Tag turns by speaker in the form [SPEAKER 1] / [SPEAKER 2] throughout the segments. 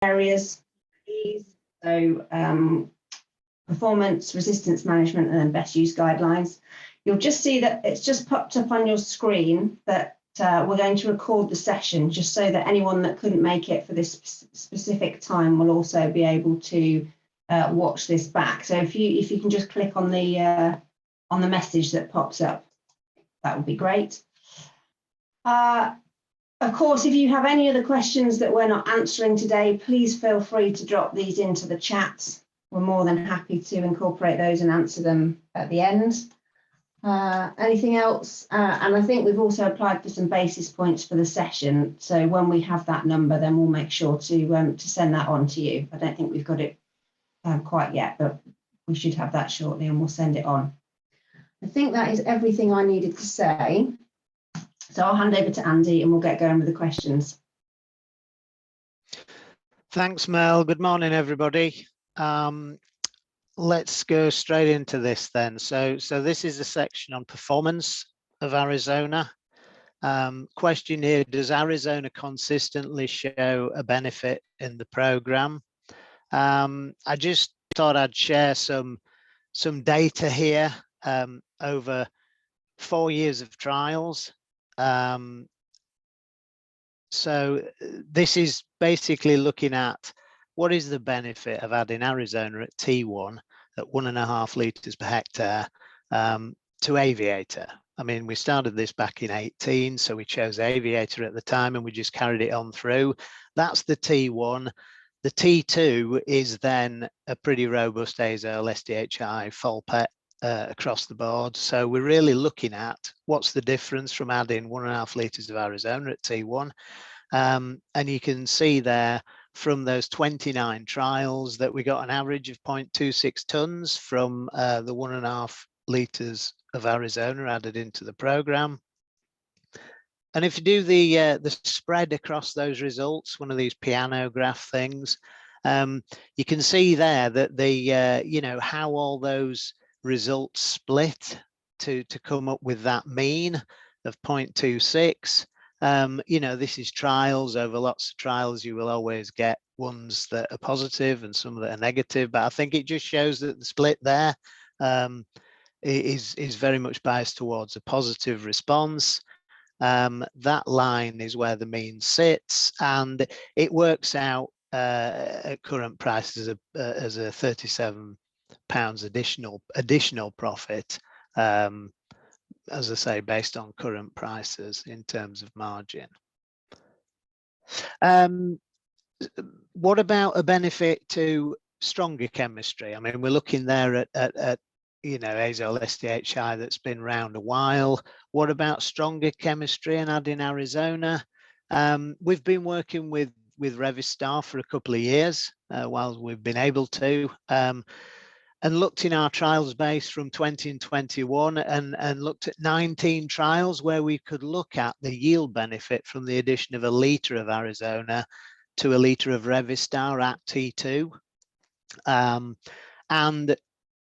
[SPEAKER 1] areas, so performance, resistance management, and then best use guidelines. You'll just see that it's just popped up on your screen that we're going to record the session, just so that anyone that couldn't make it for this specific time will also be able to watch this back. So if you can just click on the message that pops up, that would be great. Of course, if you have any other questions that we're not answering today, please feel free to drop these into the chat. We're more than happy to incorporate those and answer them at the end. Anything else? And I think we've also applied for some basis points for the session. So when we have that number, then we'll make sure to send that on to you. I don't think we've got it quite yet, but we should have that shortly and we'll send it on. I think that is everything I needed to say. So I'll hand over to Andy and we'll get going with the questions.
[SPEAKER 2] Thanks, Mel. Good morning, everybody. Let's go straight into this then. So this is a section on performance of Arizona. Question here, does Arizona consistently show a benefit in the program? I just thought I'd share some data here over 4 years of trials. So this is basically looking at what is the benefit of adding Arizona at T1 at 1.5 litres per hectare to aviator. I mean, we started this back in 18, so we chose aviator at the time and we just carried it on through. That's the T1. The T2 is then a pretty robust azole, SDHI, folpet across the board. So we're really looking at what's the difference from adding 1.5 litres of Arizona at T1. And you can see there from those 29 trials that we got an average of 0.26 tonnes from the 1.5 litres of Arizona added into the program. And if you do the spread across those results, one of these piano graph things, you can see there that the you know, how all those results split to come up with that mean of 0.26. You know, this is trials. Over lots of trials, you will always get ones that are positive and some that are negative, but I think it just shows that the split there is very much biased towards a positive response. That line is where the mean sits, and it works out at current prices as a £37 additional profit, as I say, based on current prices in terms of margin. What about a benefit to stronger chemistry? I mean, we're looking there at you know, azole SDHI that's been around a while. What about stronger chemistry and adding Arizona? We've been working with Revistar for a couple of years while we've been able to, and looked in our trials base from 20 and 21 and looked at 19 trials where we could look at the yield benefit from the addition of 1 litre of Arizona to 1 litre of Revistar at T2. And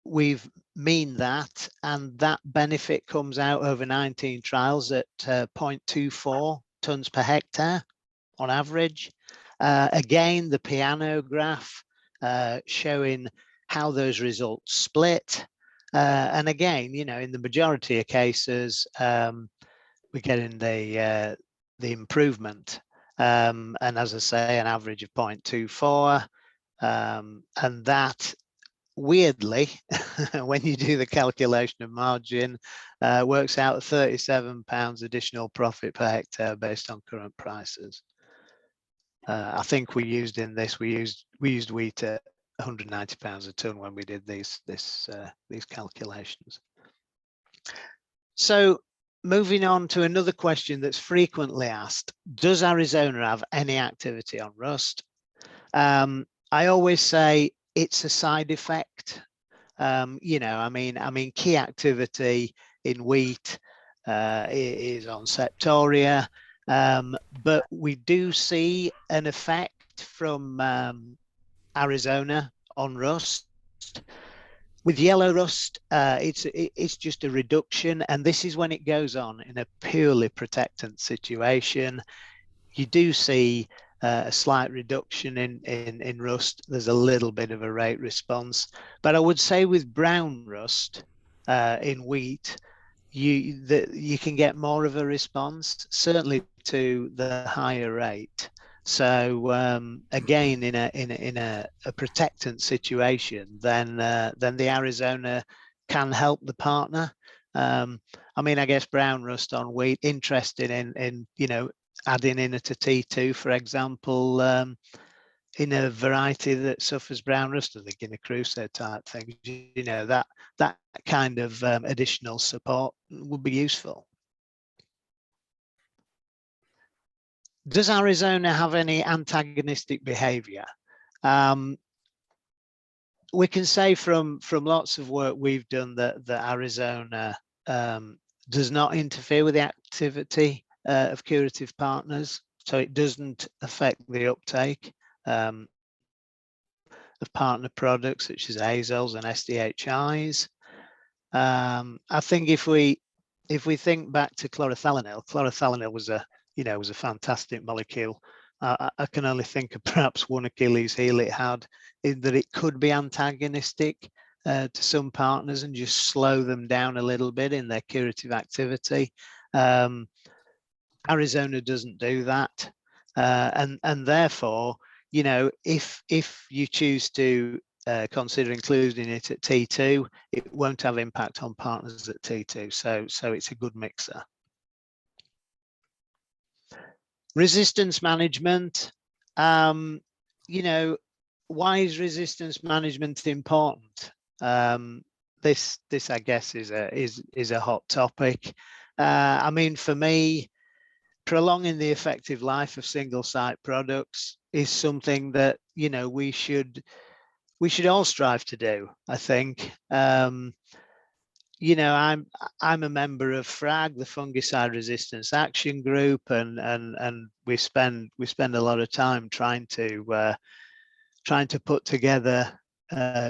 [SPEAKER 2] we've mean that, and that benefit comes out over 19 trials at 0.24 tonnes per hectare on average. Again, the piano graph showing how those results split. And again, you know, in the majority of cases, we're getting the improvement. And as I say, an average of 0.24. And that, weirdly, when you do the calculation of margin, works out at £37 additional profit per hectare based on current prices. I think we used in this, we used wheat at £190 a tonne when we did these calculations. So moving on to another question that's frequently asked: does Arizona have any activity on rust? I always say it's a side effect. You know, I mean, key activity in wheat is on septoria, but we do see an effect from Arizona on rust. With yellow rust, it's just a reduction, and this is when it goes on in a purely protectant situation. You do see a slight reduction in rust, there's a little bit of a rate response. But I would say with brown rust in wheat, you can get more of a response, certainly to the higher rate. So again, in a protectant situation, then the Arizona can help the partner. I mean, I guess brown rust on wheat, interested in adding in at a T2, for example, in a variety that suffers brown rust, I think in a Crusoe type thing, that kind of additional support would be useful. Does Arizona have any antagonistic behavior? We can say from lots of work we've done that Arizona does not interfere with the activity of curative partners, so it doesn't affect the uptake of partner products such as azoles and SDHIs. I think if we think back to chlorothalonil was a fantastic molecule. I can only think of perhaps one Achilles heel it had, in that it could be antagonistic to some partners and just slow them down a little bit in their curative activity. Arizona doesn't do that, and therefore, if you choose to consider including it at T2, it won't have impact on partners at T2. So it's a good mixer. Resistance management. Why is resistance management important? This I guess is a hot topic. I mean, for me, prolonging the effective life of single site products is something that we should all strive to do, I think. I'm a member of FRAG, the Fungicide Resistance Action Group, and we spend a lot of time trying to put together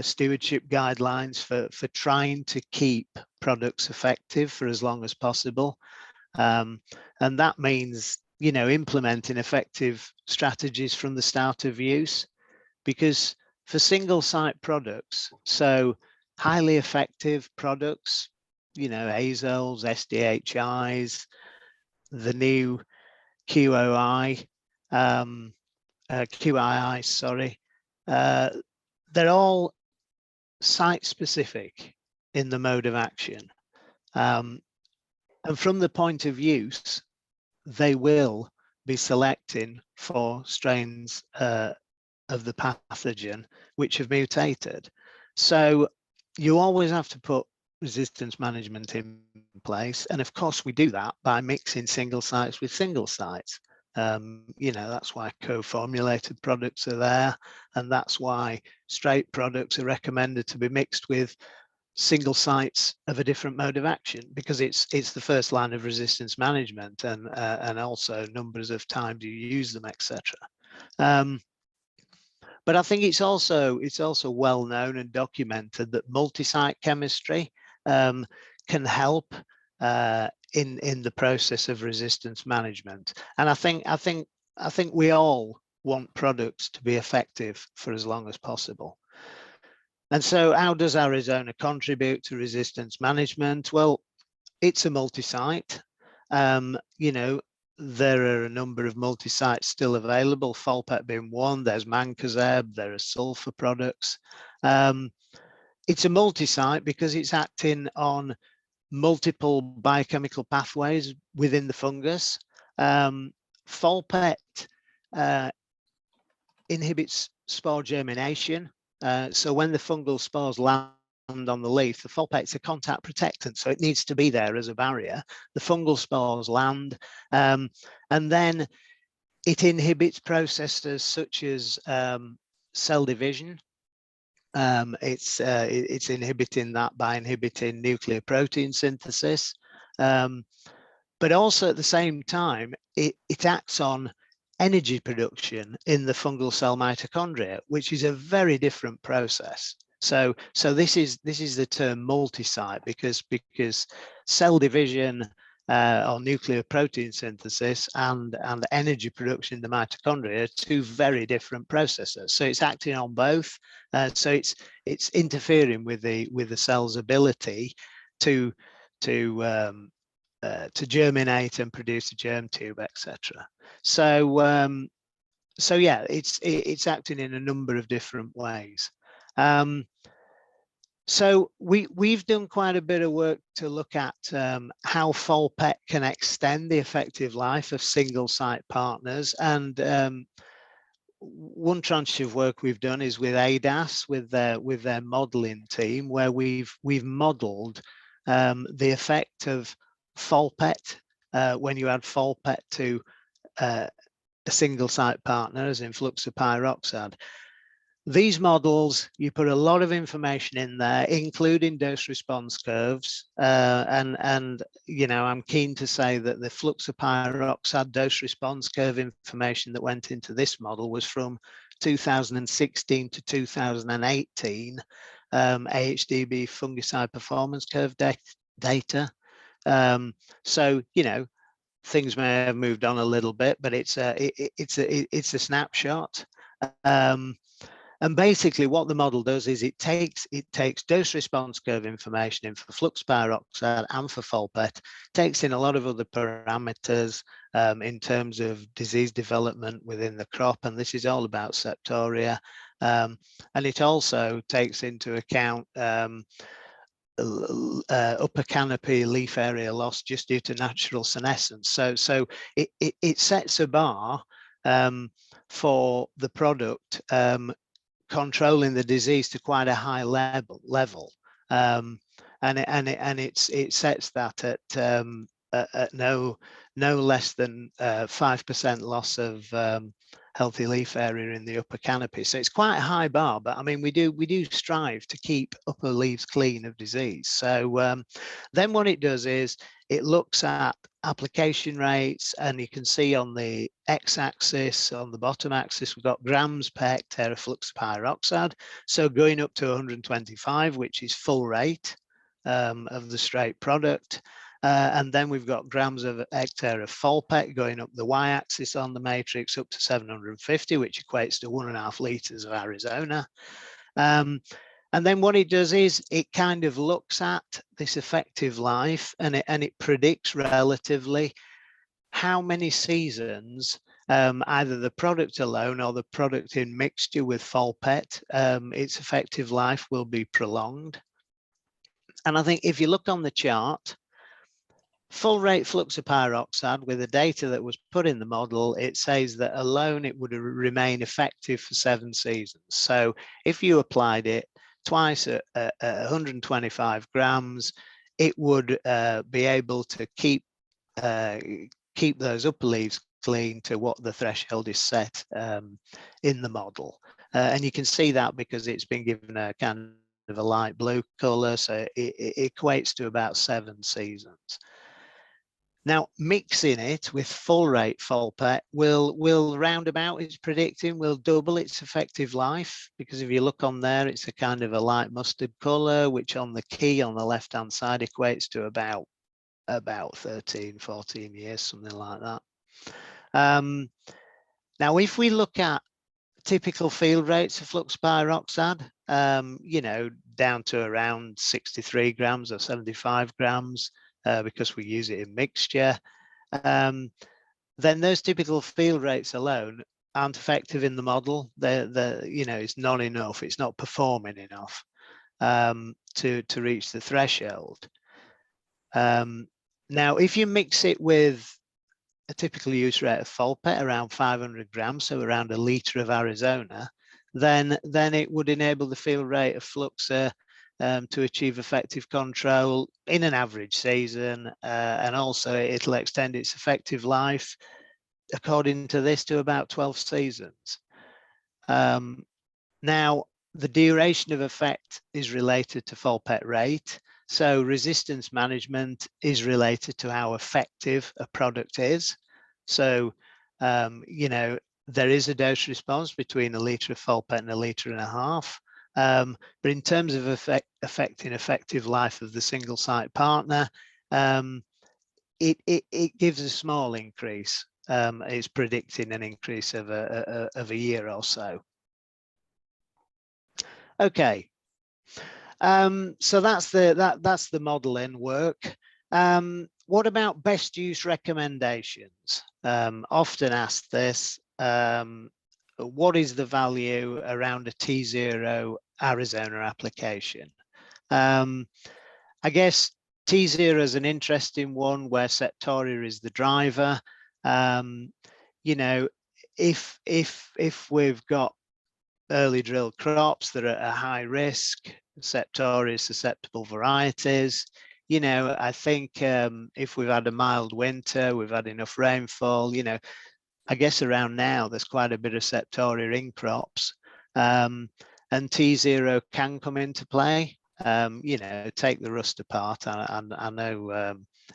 [SPEAKER 2] stewardship guidelines for trying to keep products effective for as long as possible, and that means implementing effective strategies from the start of use, because for single site products, so highly effective products, azoles, SDHIs, the new QII, sorry, they're all site specific in the mode of action. And from the point of use, they will be selecting for strains of the pathogen which have mutated. So you always have to put resistance management in place. And of course, we do that by mixing single sites with single sites. That's why co-formulated products are there. And that's why straight products are recommended to be mixed with single sites of a different mode of action, because it's the first line of resistance management, and also numbers of times you use them, etc. But I think it's also well known and documented that multi-site chemistry can help in the process of resistance management. And I think we all want products to be effective for as long as possible. And so how does Arizona contribute to resistance management? Well, it's a multi-site. There are a number of multi-sites still available, folpet being one, there's mancozeb, there are sulfur products. It's a multi-site because it's acting on multiple biochemical pathways within the fungus. Folpet inhibits spore germination. So when the fungal spores land on the leaf, the folpet's a contact protectant, so it needs to be there as a barrier. The fungal spores land, and then it inhibits processes such as cell division. It's inhibiting that by inhibiting nuclear protein synthesis, but also at the same time it acts on energy production in the fungal cell mitochondria, which is a very different process. So this is the term multi-site, because cell division or nuclear protein synthesis and energy production in the mitochondria are two very different processes. So it's acting on both. So it's interfering with the cell's ability to germinate and produce a germ tube, etc. So so yeah, it's acting in a number of different ways. So we've done quite a bit of work to look at how folpet can extend the effective life of single site partners. And one tranche of work we've done is with ADAS, with their modeling team, where we've modeled the effect of folpet when you add folpet to a single site partner, as in fluxapyroxad. These models, you put a lot of information in there, including dose response curves. And you know, I'm keen to say that the fluxapyroxad dose response curve information that went into this model was from 2016 to 2018 AHDB fungicide performance curve data. So, you know, things may have moved on a little bit, but it's a snapshot. And basically what the model does is it takes dose response curve information in for fluxapyroxad and for folpet, takes in a lot of other parameters in terms of disease development within the crop, and this is all about septoria. And it also takes into account upper canopy leaf area loss just due to natural senescence. So it sets a bar for the product controlling the disease to quite a high level, and it sets that at no less than 5% loss of healthy leaf area in the upper canopy. So it's quite a high bar, but I mean we do strive to keep upper leaves clean of disease. So then what it does is it looks at application rates, and you can see on the x-axis, on the bottom axis, we've got grams per hectare of fluxapyroxad. So going up to 125, which is full rate of the straight product. And then we've got grams of hectare of folpet going up the y-axis on the matrix up to 750, which equates to 1.5 litres of Arizona. And then what it does is it kind of looks at this effective life, and it predicts relatively how many seasons either the product alone or the product in mixture with folpet, its effective life will be prolonged. And I think if you look on the chart, full rate fluxapyroxad with the data that was put in the model, it says that alone it would remain effective for 7 seasons. So if you applied it twice at 125 grams, it would be able to keep those upper leaves clean to what the threshold is set in the model. And you can see that because it's been given a kind of a light blue color, so it equates to about 7 seasons. Now, mixing it with full rate folpet will roundabout, it's predicting, will double its effective life, because if you look on there, it's a kind of a light mustard color, which on the key on the left hand side equates to about 13, 14 years, something like that. Now, if we look at typical field rates of fluxapyroxad, you know, down to around 63 grams or 75 grams, because we use it in mixture, then those typical field rates alone aren't effective in the model. You know, it's not enough. It's not performing enough to reach the threshold. Now, if you mix it with a typical use rate of folpet around 500 grams, so around 1 litre of Arizona, then it would enable the field rate of fluxa to achieve effective control in an average season, and also it'll extend its effective life, according to this, to about 12 seasons. Now, the duration of effect is related to folpet rate, so resistance management is related to how effective a product is. So, you know, there is a dose response between 1 litre of folpet and 1.5 litres. But in terms of affecting effective life of the single site partner, it gives a small increase. It's predicting an increase of a year or so. Okay, so that's the modeling work. What about best use recommendations? Often asked this. What is the value around a T0 Arizona application? I guess T0 is an interesting one where Septoria is the driver. You know, if we've got early drill crops that are at a high risk, Septoria susceptible varieties, you know, I think if we've had a mild winter, we've had enough rainfall, you know, I guess around now there's quite a bit of Septoria in crops, and T0 can come into play. You know, take the rust apart. I know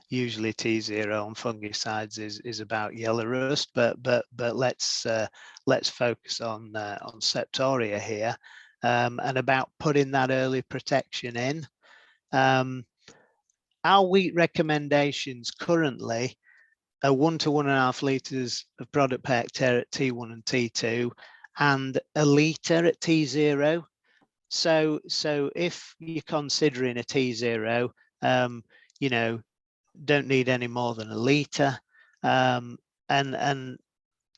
[SPEAKER 2] usually T0 on fungicides is about yellow rust, but let's focus on Septoria here, and about putting that early protection in. Our wheat recommendations currently are 1 to 1.5 litres of product per hectare at T1 and T2, and a litre at T0. So if you're considering a T0, you know, don't need any more than a litre, and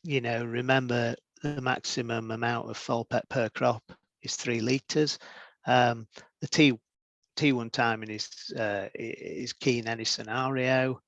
[SPEAKER 2] you know, remember the maximum amount of folpet per crop is 3 litres. The T1 timing is key in any scenario.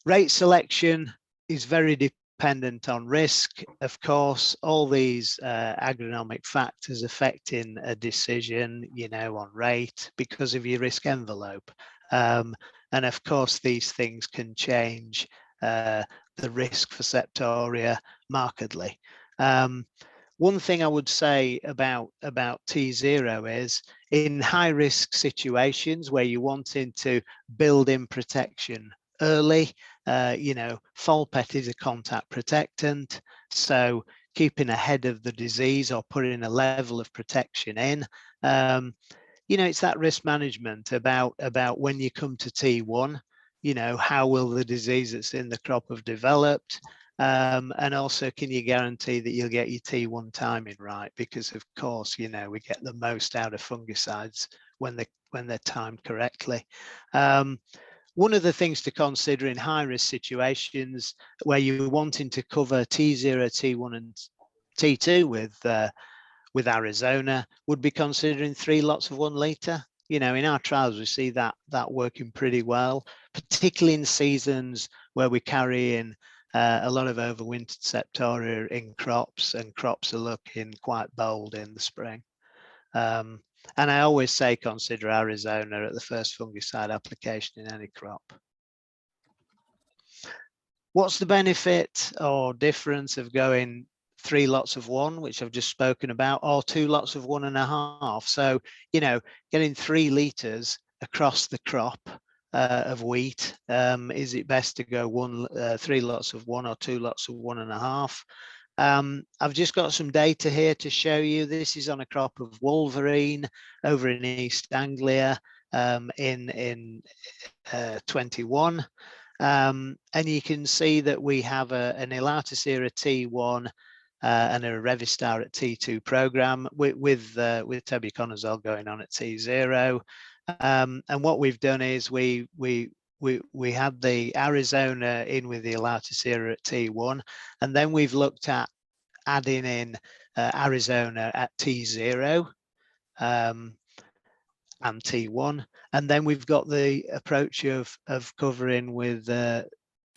[SPEAKER 2] Rate selection is very dependent on risk. Of course, all these agronomic factors affecting a decision, you know, on rate because of your risk envelope. And of course, these things can change the risk for Septoria markedly. One thing I would say about T0 is in high risk situations where you're wanting to build in protection early, you know, folpet is a contact protectant, so keeping ahead of the disease or putting a level of protection in, you know, it's that risk management about when you come to T1, you know, how will the disease that's in the crop have developed, and also can you guarantee that you'll get your T1 timing right, because of course, you know, we get the most out of fungicides when they're timed correctly. One of the things to consider in high-risk situations where you're wanting to cover T0, T1, and T2 with Arizona would be considering 3 lots of 1 litre. You know, in our trials, we see that working pretty well, particularly in seasons where we carry in a lot of overwintered Septoria in crops, and crops are looking quite bold in the spring. And I always say consider Arizona at the first fungicide application in any crop. What's the benefit or difference of going 3 lots of 1, which I've just spoken about, or 2 lots of 1.5? So, you know, getting 3 litres across the crop of wheat, is it best to go 3 lots of 1 or 2 lots of 1.5? I've just got some data here to show you. This is on a crop of wolverine over in East Anglia in 21. And you can see that we have an Elaticera T1 and a Revistar at T2 program with tebuconazole going on at T0. And what we've done is we had the Arizona in with the Elaticera at T1, and then we've looked at adding in Arizona at T0 and T1, and then we've got the approach of covering with a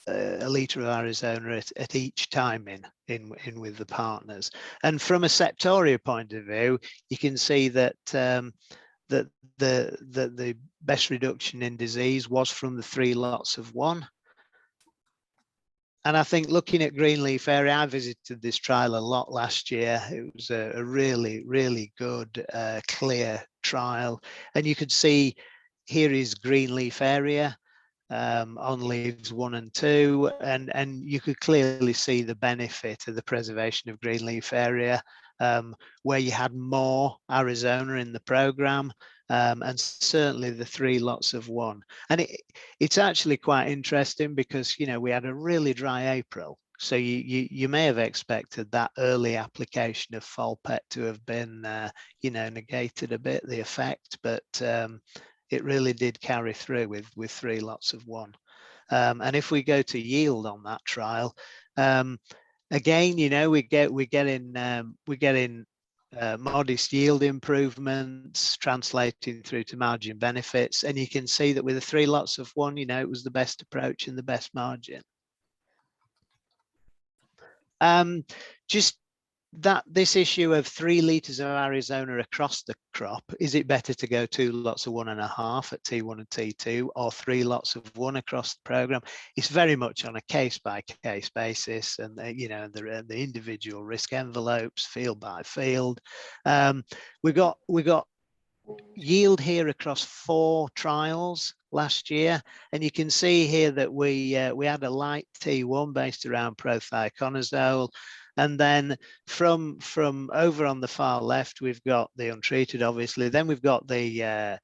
[SPEAKER 2] litre of Arizona at each time in with the partners. And from a Septoria point of view, you can see that that the best reduction in disease was from the 3 lots of 1. And I think looking at green leaf area, I visited this trial a lot last year. It was a really, really good, clear trial. And you could see here is green leaf area on leaves 1 and 2. And you could clearly see the benefit of the preservation of green leaf area, where you had more Arizona in the program, and certainly the 3 lots of 1. And it's actually quite interesting because, you know, we had a really dry April. So you may have expected that early application of folpet to have been, you know, negated a bit, the effect, but it really did carry through with 3 lots of 1. And if we go to yield on that trial, again, you know, we're getting modest yield improvements translating through to margin benefits, and you can see that with the 3 lots of 1, you know, it was the best approach and the best margin. Just that this issue of 3 litres of Arizona across the crop, is it better to go 2 lots of 1.5 at T1 and T2, or 3 lots of 1 across the program? It's very much on a case-by-case basis, and you know, the individual risk envelopes, field by field. We got yield here across 4 trials last year, and you can see here that we had a light T1 based around prothioconazole, and then from over on the far left we've got the untreated, obviously. Then we've got the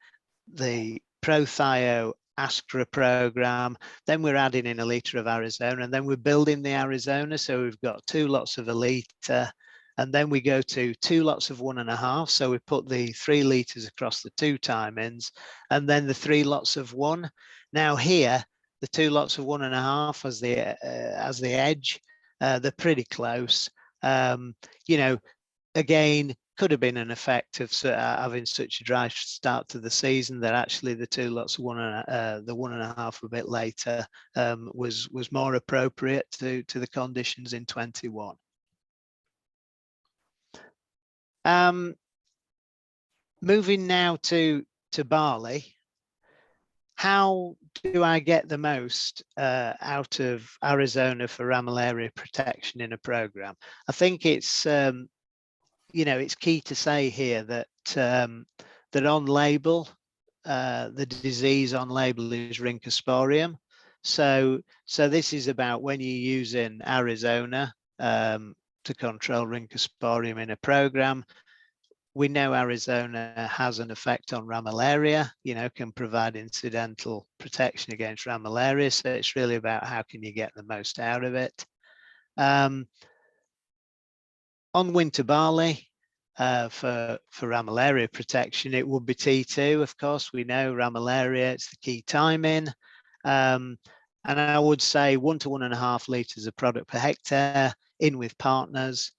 [SPEAKER 2] prothio Ascra program. Then we're adding in a litre of Arizona, and then we're building the Arizona, so we've got 2 lots of a litre. And then we go to 2 lots of 1.5. So we put the 3 litres across the 2 time-ins, and then the 3 lots of 1. Now here, the 2 lots of 1.5 as the edge, they're pretty close. You know, again, could have been an effect of having such a dry start to the season that actually the 2 lots of 1.5 a bit later was more appropriate to the conditions in 21. Moving now to barley, how do I get the most out of Arizona for ramularia protection in a program? I think it's you know, it's key to say here that that on label, the disease on label is Rhynchosporium. So this is about when you're using Arizona to control Rhynchosporium in a program. We know Arizona has an effect on ramularia, you know, can provide incidental protection against ramularia. So it's really about how can you get the most out of it. On winter barley, for ramularia protection, it would be T2, of course. We know ramularia, it's the key time-in. And I would say 1 to 1.5 litres of product per hectare in with partners.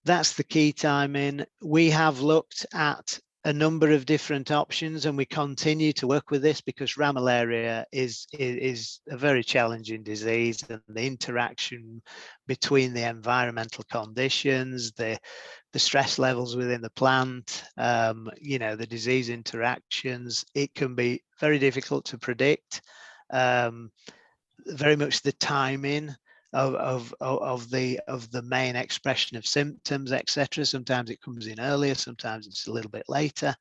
[SPEAKER 2] That's the key time-in. We have looked at a number of different options, and we continue to work with this because ramularia is a very challenging disease, and the interaction between the environmental conditions, the stress levels within the plant, you know, the disease interactions, it can be very difficult to predict. Very much the timing of the main expression of symptoms, etc. Sometimes it comes in earlier, sometimes it's a little bit later.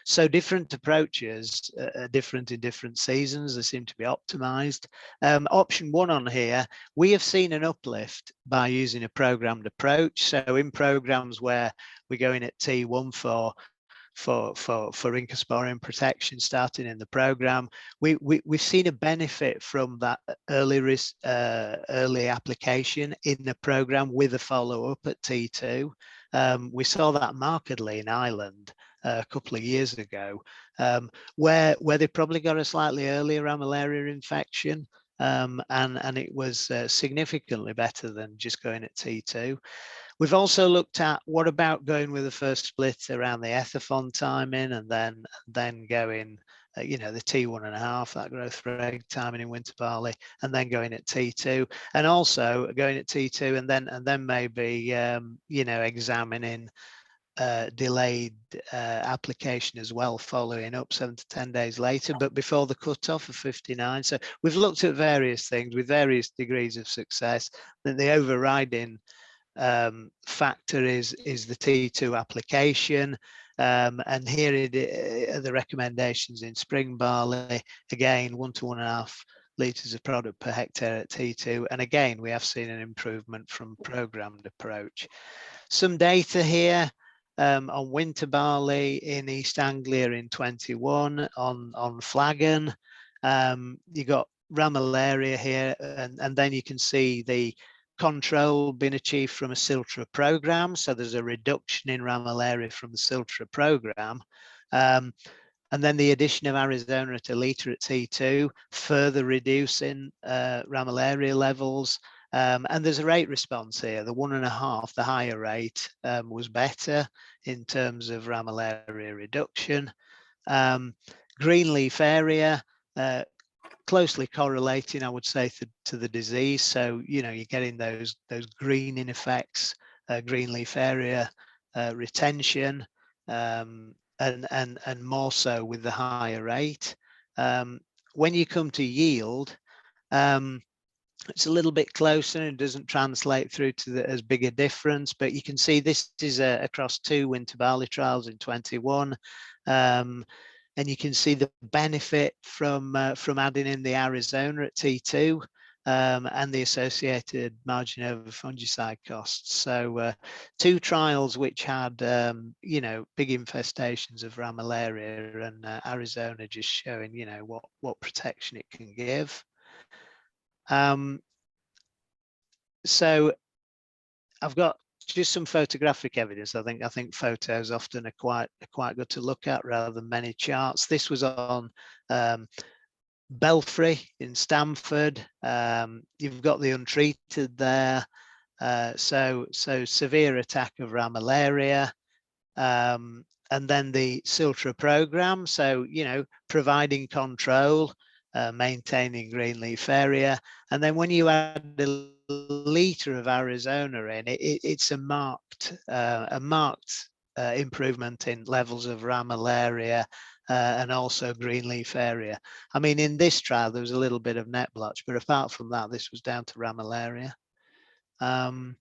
[SPEAKER 2] So different approaches are different in different seasons. They seem to be optimized. Option 1 on here, we have seen an uplift by using a programmed approach. So in programs where we're going at T1 for Rhynchosporium protection starting in the program, we've seen a benefit from that early application in the program with a follow-up at T2. We saw that markedly in Ireland a couple of years ago, where they probably got a slightly earlier ramularia infection, and it was significantly better than just going at T2. We've also looked at what about going with the first split around the Ethafon timing, and then going, you know, the T1.5, that growth rate timing in winter barley, and then going at T2, and also going at T2, and then maybe you know, examining delayed application as well, following up 7 to 10 days later, but before the cutoff of 59. So we've looked at various things with various degrees of success. That the overriding factor is the T2 application, and here are the recommendations in spring barley. Again, 1 to 1.5 litres of product per hectare at T2, and again we have seen an improvement from programmed approach. Some data here. on winter barley in East Anglia in 21, on flagon. You got Ramallaria here, and then you can see the control being achieved from a Siltra program. So there's a reduction in Ramallaria from the Siltra program. And then the addition of Arizona to Liter at T2, further reducing Ramallaria levels. And there's a rate response here. The 1.5, the higher rate, was better in terms of Ramallaria reduction. Green leaf area, closely correlating, I would say, to the disease. So, you know, you're getting those greening effects, green leaf area retention, and more so with the higher rate. When you come to yield, it's a little bit closer and doesn't translate through to as big a difference, but you can see this is across 2 winter barley trials in 21. And you can see the benefit from adding in the Arizona at T2 and the associated margin over fungicide costs. So 2 trials which had you know, big infestations of Ramallaria, and Arizona just showing, you know, what protection it can give. So I've got just some photographic evidence. I think photos often are quite good to look at rather than many charts. This was on Belfry in Stamford. You've got the untreated there. So severe attack of Ramallaria. And then the Siltra program. So, you know, providing control, maintaining green leaf area. And then when you add a liter of Arizona in, it's a marked improvement in levels of Ramallaria and also green leaf area. I mean, in this trial, there was a little bit of net blotch, but apart from that, this was down to Ramallaria. And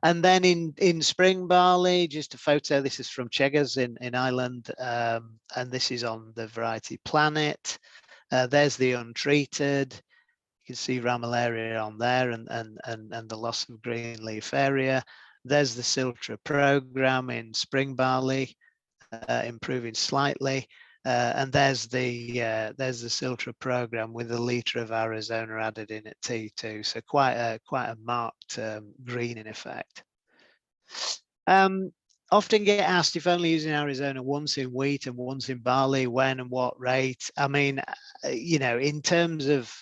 [SPEAKER 2] then in spring barley, just a photo. This is from Cheggers in Ireland, and this is on the variety Planet. There's the untreated. You can see Ramallaria on there, and the loss of green leaf area. There's the Siltra program in spring barley, improving slightly. And there's the Siltra program with a liter of Arizona added in at T2, so quite a marked greening effect. Often get asked if only using Arizona once in wheat and once in barley, when and what rate. I mean, you know, in terms of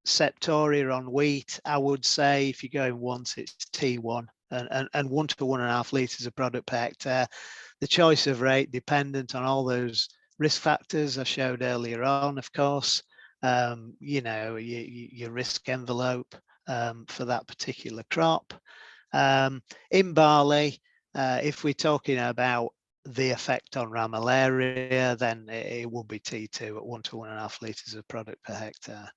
[SPEAKER 2] septoria on wheat, I would say if you're going once, it's T1 and 1 to 1.5 litres of product per hectare. The choice of rate dependent on all those risk factors I showed earlier on, of course. You know, your risk envelope for that particular crop. In barley, if we're talking about the effect on Ramallaria, then it will be T2 at 1 to 1.5 litres of product per hectare.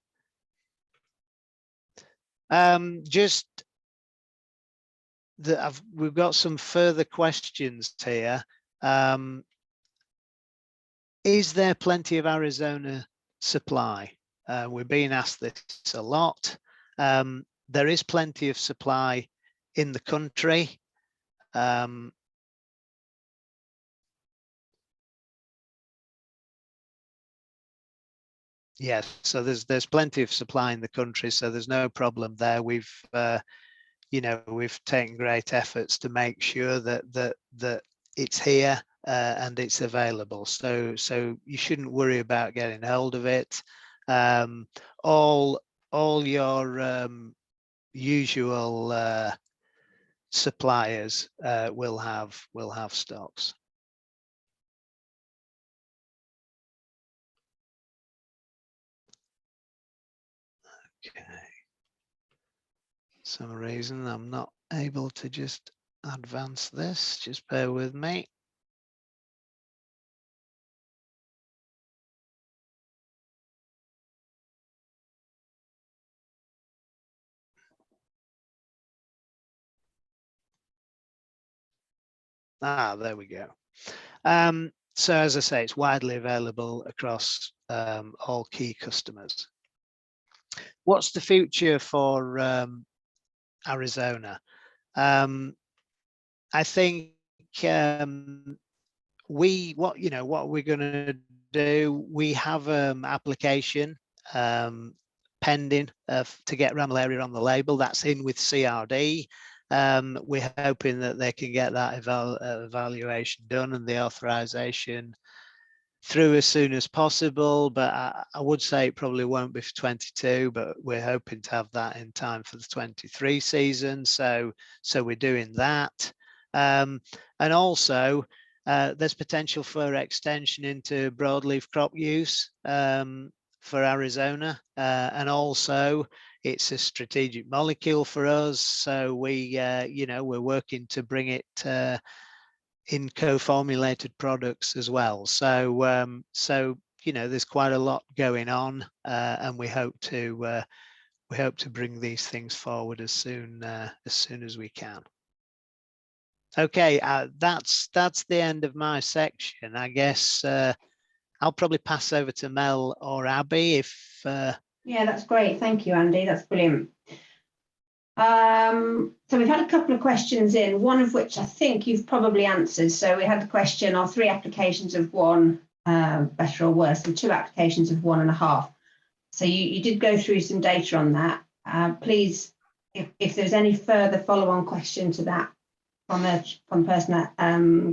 [SPEAKER 2] We've got some further questions here. Is there plenty of Arizona supply? We're being asked this a lot. There is plenty of supply in the country. Yes, so there's plenty of supply in the country, so there's no problem there. We've you know, we've taken great efforts to make sure that it's here and it's available. So you shouldn't worry about getting hold of it. All your usual suppliers will have stocks. Okay. For some reason I'm not able to just advance this. Just bear with me. There we go. So as I say, it's widely available across all key customers. What's the future for Arizona? I think what we're going to do, we have application pending to get Ramularia on the label. That's in with CRD. We're hoping that they can get that evaluation done and the authorization through as soon as possible, but I would say it probably won't be for 22, but we're hoping to have that in time for the 23 season. So we're doing that. And also there's potential for extension into broadleaf crop use for Arizona. And also it's a strategic molecule for us. So we're working to bring it in co-formulated products as well. So there's quite a lot going on, and we hope to bring these things forward as soon as we can. Okay, that's the end of my section. I guess I'll probably pass over to Mel or Abby if.
[SPEAKER 1] Yeah, that's great. Thank you, Andy. That's brilliant. So we've had a couple of questions in, one of which I think you've probably answered. So we had the question, are 3 applications of 1 better or worse, and 2 applications of 1.5? So you did go through some data on that. Please, if there's any further follow-on question to that from the person that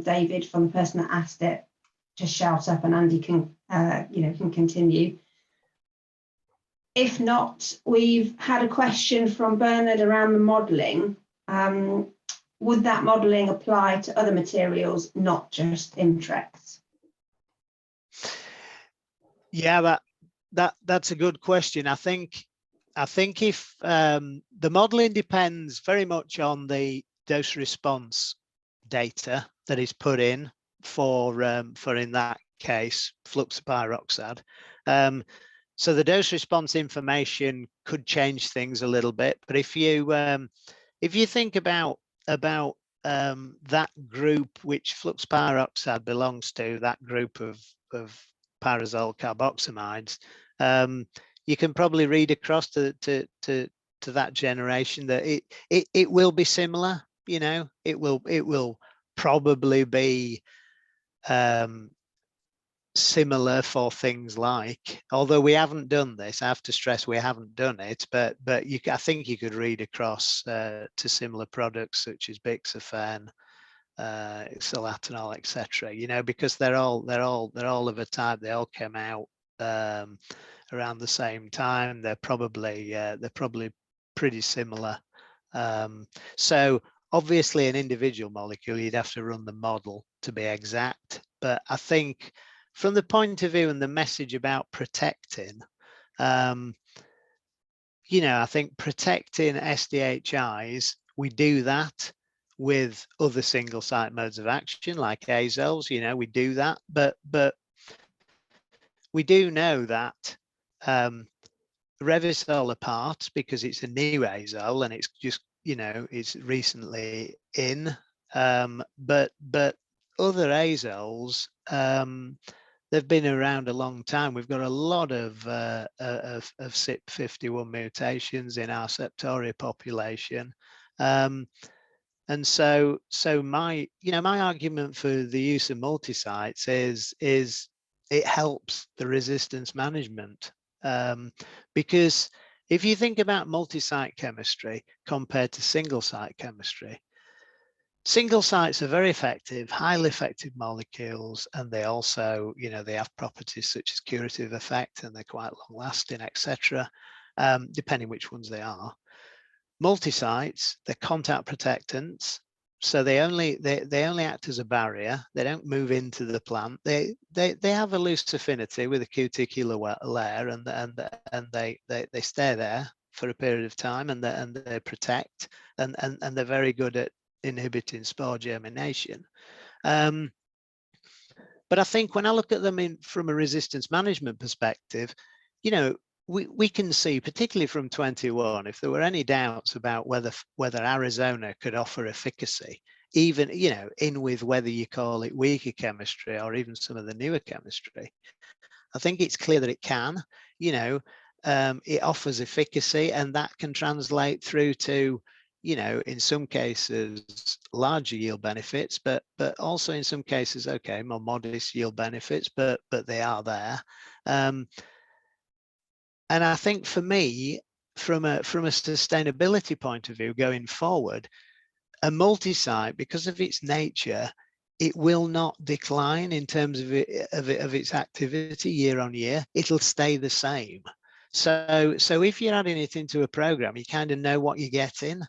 [SPEAKER 1] David, from the person that asked it, just shout up and Andy can can continue. If not, we've had a question from Bernard around the modelling. Would that modelling apply to other materials, not just Imtrex?
[SPEAKER 2] Yeah, that's a good question. I think if the modelling depends very much on the dose response data that is put in for in that case fluxapyroxad. So the dose response information could change things a little bit, but if you think about that group which fluxapyroxad belongs to, that group of pyrazole carboxamides, you can probably read across to that generation that it will be similar. It will probably be similar for things like, although we haven't done this, I have to stress we haven't done it, but I think you could read across to similar products such as bixafen, solatenol, etc. Because they're all of a type. They all came out around the same time. They're probably pretty similar. So obviously an individual molecule, you'd have to run the model to be exact, but I think from the point of view and the message about protecting, I think protecting SDHIs, we do that with other single site modes of action like azoles. We do that, but we do know that Revysol apart, because it's a new azole and it's just it's recently in, but other azoles, they've been around a long time. We've got a lot of CYP51 mutations in our septoria population, and so my argument for the use of multi-sites is it helps the resistance management, because if you think about multi-site chemistry compared to single site chemistry, single sites are very effective, highly effective molecules, and they also, they have properties such as curative effect, and they're quite long lasting, etc., depending which ones they are. Multi-sites, they're contact protectants, so they only act as a barrier. They don't move into the plant. They have a loose affinity with a cuticular layer, and they stay there for a period of time, and they protect, and they're very good at inhibiting spore germination. But I think when I look at them from a resistance management perspective, we can see, particularly from 21, if there were any doubts about whether Arizona could offer efficacy, even in with whether you call it weaker chemistry or even some of the newer chemistry, I think it's clear that it can. It offers efficacy, and that can translate through to you know, in some cases larger yield benefits, but also in some cases, okay, more modest yield benefits, but they are there. And I think for me, from a sustainability point of view going forward, a multi-site, because of its nature, it will not decline in terms of its activity year on year. It'll stay the same. So if you're adding it into a program, you kind of know what you're getting.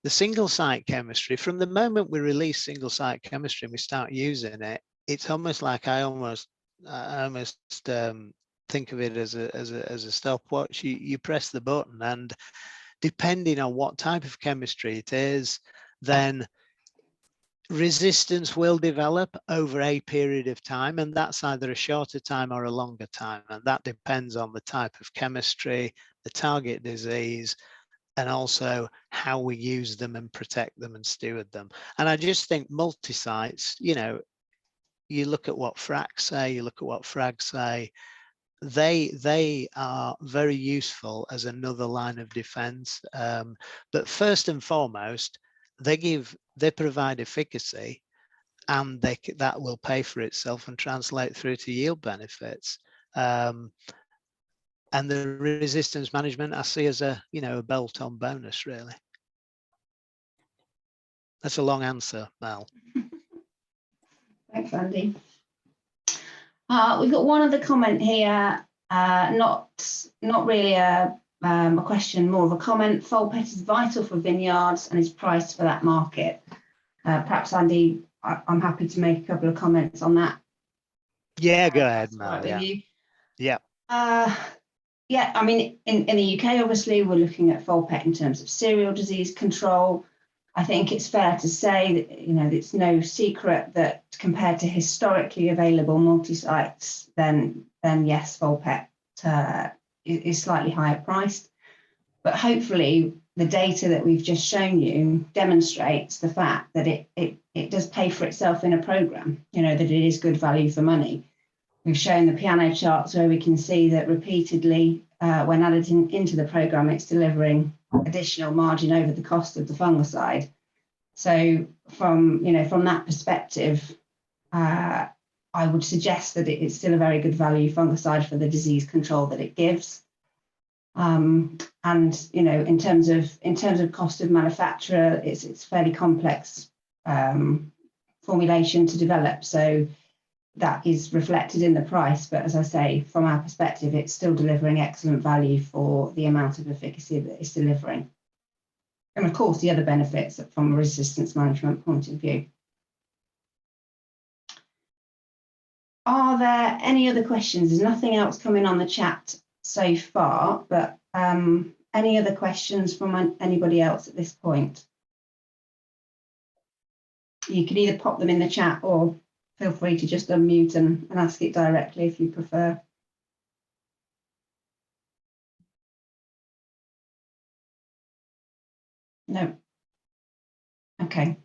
[SPEAKER 2] The single site chemistry, from the moment we release single site chemistry and we start using it, it's almost like I almost think of it as a stopwatch. You press the button, and depending on what type of chemistry it is, then resistance will develop over a period of time, and that's either a shorter time or a longer time, and that depends on the type of chemistry, the target disease, and also how we use them and protect them and steward them. And I just think multi-sites, you know, you look at what FRAC say, you look at what FRAG say, they are very useful as another line of defense. But first and foremost, they provide efficacy, and that will pay for itself and translate through to yield benefits. And the resistance management I see as a, you know, a bolt-on bonus, really. That's a long answer, Mel.
[SPEAKER 1] Thanks, Andy. We've got one other comment here, not really a question, more of a comment. Folpet is vital for vineyards and is priced for that market. Perhaps, Andy, I'm happy to make a couple of comments on that.
[SPEAKER 2] Yeah, go ahead, Mel.
[SPEAKER 1] Right,
[SPEAKER 2] Yeah.
[SPEAKER 1] Yeah. Yeah, I mean, in the UK, obviously, we're looking at folpet in terms of cereal disease control. I think it's fair to say that, you know, it's no secret that compared to historically available multi-sites, then yes, folpet is slightly higher priced. But hopefully the data that we've just shown you demonstrates the fact that it does pay for itself in a program, you know, that it is good value for money. We've shown the piano charts where we can see that repeatedly, when added into the program, it's delivering additional margin over the cost of the fungicide. So from that perspective, I would suggest that it's still a very good value fungicide for the disease control that it gives. And you know, in terms of cost of manufacture, it's fairly complex formulation to develop. So that is reflected in the price, but as I say, from our perspective, it's still delivering excellent value for the amount of efficacy that it's delivering. And of course, the other benefits from a resistance management point of view. Are there any other questions? There's nothing else coming on the chat so far, but any other questions from anybody else at this point? You can either pop them in the chat or feel free to just unmute and ask it directly if you prefer. No. Okay.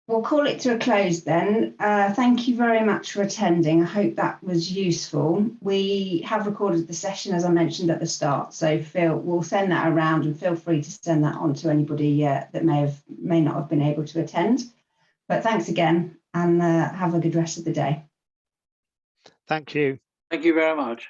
[SPEAKER 1] We'll call it to a close then. Thank you very much for attending. I hope that was useful. We have recorded the session, as I mentioned at the start, so we'll send that around, and feel free to send that on to anybody that may not have been able to attend. But thanks again, and have a good rest of the day.
[SPEAKER 2] Thank you.
[SPEAKER 3] Thank you very much.